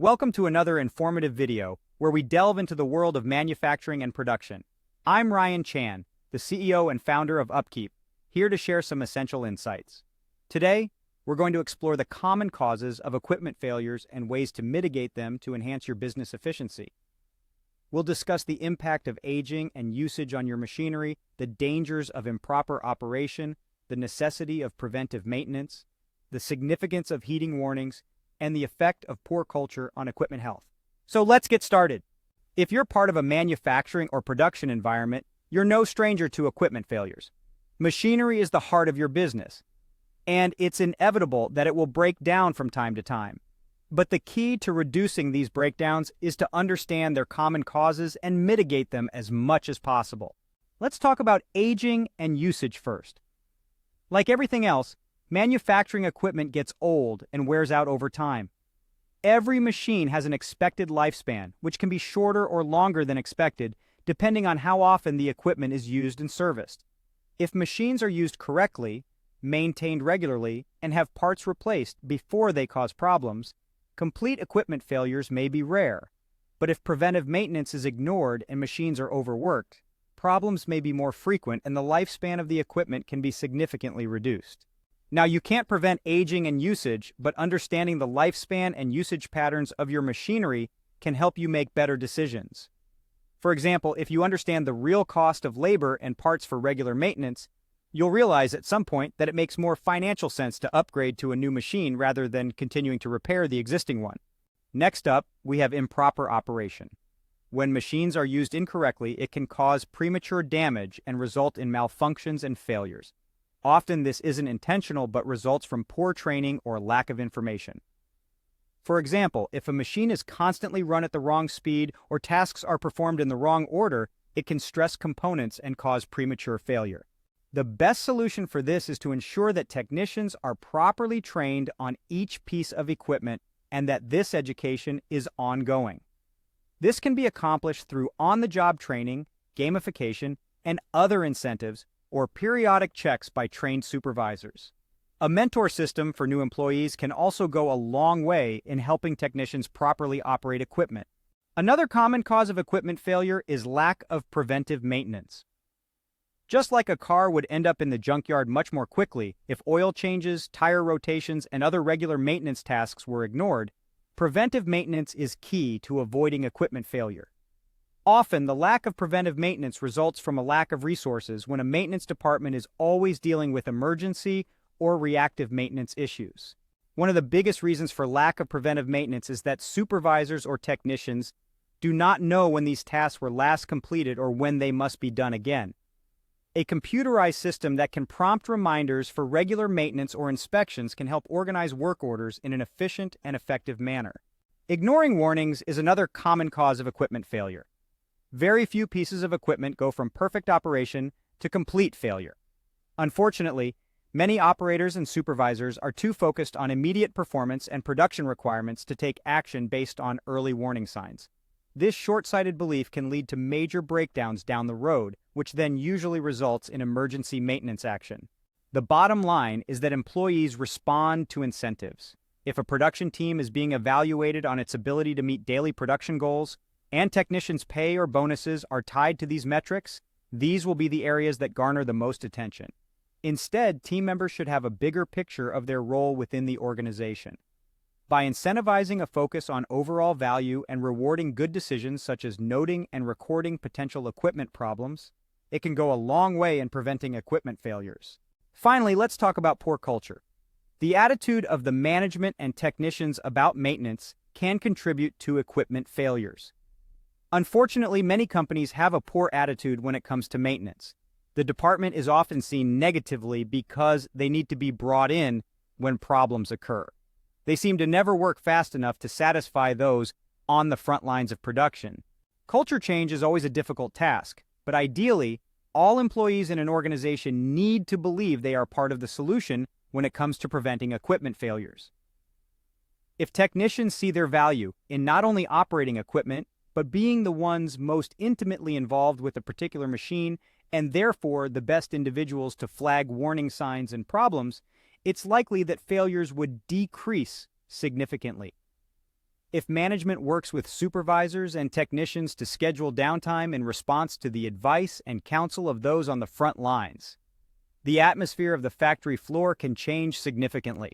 Welcome to another informative video where we delve into the world of manufacturing and production. I'm Ryan Chan, the CEO and founder of Upkeep, here to share some essential insights. Today, we're going to explore the common causes of equipment failures and ways to mitigate them to enhance your business efficiency. We'll discuss the impact of aging and usage on your machinery, the dangers of improper operation, the necessity of preventive maintenance, the significance of heating warnings, and the effect of poor culture on equipment health. So let's get started. If you're part of a manufacturing or production environment, you're no stranger to equipment failures. Machinery is the heart of your business, and it's inevitable that it will break down from time to time. But the key to reducing these breakdowns is to understand their common causes and mitigate them as much as possible. Let's talk about aging and usage first. Like everything else, manufacturing equipment gets old and wears out over time. Every machine has an expected lifespan, which can be shorter or longer than expected, depending on how often the equipment is used and serviced. If machines are used correctly, maintained regularly, and have parts replaced before they cause problems, complete equipment failures may be rare. But if preventive maintenance is ignored and machines are overworked, problems may be more frequent and the lifespan of the equipment can be significantly reduced. Now, you can't prevent aging and usage, but understanding the lifespan and usage patterns of your machinery can help you make better decisions. For example, if you understand the real cost of labor and parts for regular maintenance, you'll realize at some point that it makes more financial sense to upgrade to a new machine rather than continuing to repair the existing one. Next up, we have improper operation. When machines are used incorrectly, it can cause premature damage and result in malfunctions and failures. Often this isn't intentional but results from poor training or lack of information. For example, if a machine is constantly run at the wrong speed or tasks are performed in the wrong order, it can stress components and cause premature failure. The best solution for this is to ensure that technicians are properly trained on each piece of equipment and that this education is ongoing. This can be accomplished through on-the-job training, gamification, and other incentives, or periodic checks by trained supervisors. A mentor system for new employees can also go a long way in helping technicians properly operate equipment. Another common cause of equipment failure is lack of preventive maintenance. Just like a car would end up in the junkyard much more quickly if oil changes, tire rotations, and other regular maintenance tasks were ignored, preventive maintenance is key to avoiding equipment failure. Often, the lack of preventive maintenance results from a lack of resources when a maintenance department is always dealing with emergency or reactive maintenance issues. One of the biggest reasons for lack of preventive maintenance is that supervisors or technicians do not know when these tasks were last completed or when they must be done again. A computerized system that can prompt reminders for regular maintenance or inspections can help organize work orders in an efficient and effective manner. Ignoring warnings is another common cause of equipment failure. Very few pieces of equipment go from perfect operation to complete failure. Unfortunately, many operators and supervisors are too focused on immediate performance and production requirements to take action based on early warning signs. This short-sighted belief can lead to major breakdowns down the road, which then usually results in emergency maintenance action. The bottom line is that employees respond to incentives. If a production team is being evaluated on its ability to meet daily production goals, and technicians' pay or bonuses are tied to these metrics, these will be the areas that garner the most attention. Instead, team members should have a bigger picture of their role within the organization. By incentivizing a focus on overall value and rewarding good decisions such as noting and recording potential equipment problems, it can go a long way in preventing equipment failures. Finally, let's talk about poor culture. The attitude of the management and technicians about maintenance can contribute to equipment failures. Unfortunately, many companies have a poor attitude when it comes to maintenance. The department is often seen negatively because they need to be brought in when problems occur. They seem to never work fast enough to satisfy those on the front lines of production. Culture change is always a difficult task, but ideally, all employees in an organization need to believe they are part of the solution when it comes to preventing equipment failures. If technicians see their value in not only operating equipment, but being the ones most intimately involved with a particular machine and therefore the best individuals to flag warning signs and problems, it's likely that failures would decrease significantly. if management works with supervisors and technicians to schedule downtime in response to the advice and counsel of those on the front lines, the atmosphere of the factory floor can change significantly.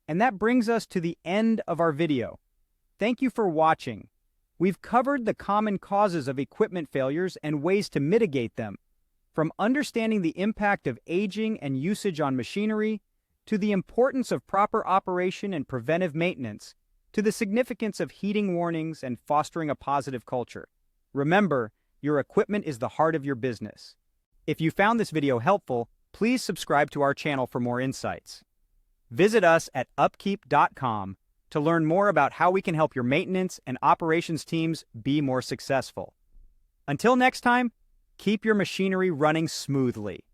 And that brings us to the end of our video. Thank you for watching. We've covered the common causes of equipment failures and ways to mitigate them, from understanding the impact of aging and usage on machinery, to the importance of proper operation and preventive maintenance, to the significance of heeding warnings and fostering a positive culture. Remember, your equipment is the heart of your business. If you found this video helpful, please subscribe to our channel for more insights. Visit us at upkeep.com to learn more about how we can help your maintenance and operations teams be more successful. Until next time, keep your machinery running smoothly.